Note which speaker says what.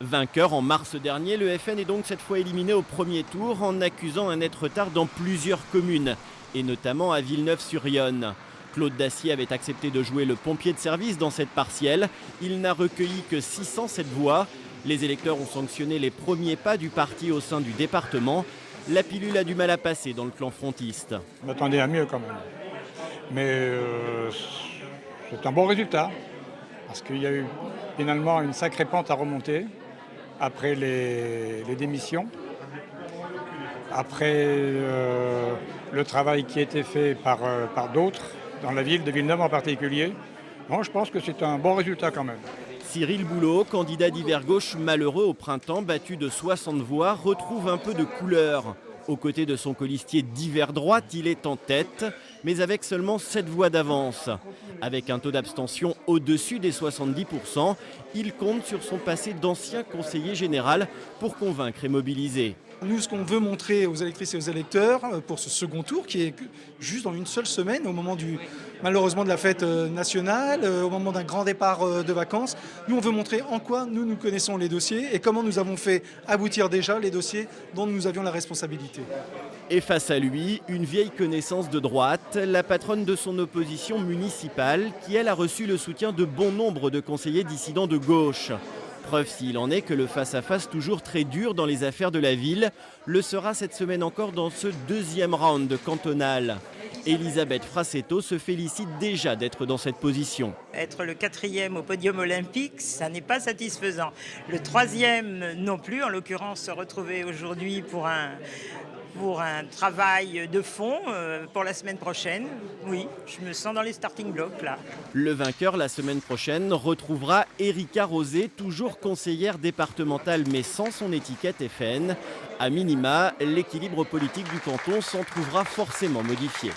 Speaker 1: Vainqueur en mars dernier, le FN est donc cette fois éliminé au premier tour en accusant un net retard dans plusieurs communes, et notamment à Villeneuve-sur-Yonne. Claude Dacier avait accepté de jouer le pompier de service dans cette partielle. Il n'a recueilli que 607 voix. Les électeurs ont sanctionné les premiers pas du parti au sein du département. La pilule a du mal à passer dans le clan frontiste.
Speaker 2: On m'attendait à mieux quand même. Mais c'est un bon résultat, parce qu'il y a eu finalement une sacrée pente à remonter après les démissions, après le travail qui a été fait par d'autres, dans la ville de Villeneuve en particulier. Bon, je pense que c'est un bon résultat quand même.
Speaker 1: Cyril Boulot, candidat d'hiver gauche malheureux au printemps, battu de 60 voix, retrouve un peu de couleur. Aux côtés de son colistier d'hiver droite, il est en tête, mais avec seulement 7 voix d'avance. Avec un taux d'abstention au-dessus des 70%, il compte sur son passé d'ancien conseiller général pour convaincre et mobiliser.
Speaker 3: Nous, ce qu'on veut montrer aux électrices et aux électeurs pour ce second tour, qui est juste dans une seule semaine, au moment malheureusement de la fête nationale, au moment d'un grand départ de vacances, nous, on veut montrer en quoi nous connaissons les dossiers et comment nous avons fait aboutir déjà les dossiers dont nous avions la responsabilité.
Speaker 1: Et face à lui, une vieille connaissance de droite, la patronne de son opposition municipale, qui elle a reçu le soutien de bon nombre de conseillers dissidents de gauche. Preuve s'il en est que le face-à-face toujours très dur dans les affaires de la ville le sera cette semaine encore dans ce deuxième round de cantonal. Elisabeth Frassetto se félicite déjà d'être dans cette position.
Speaker 4: Être le 4e au podium olympique, ça n'est pas satisfaisant. Le 3e non plus, en l'occurrence se retrouver aujourd'hui pour un travail de fond pour la semaine prochaine. Oui, je me sens dans les starting blocks là.
Speaker 1: Le vainqueur la semaine prochaine retrouvera Erika Rosé, toujours conseillère départementale mais sans son étiquette FN. À minima, l'équilibre politique du canton s'en trouvera forcément modifié.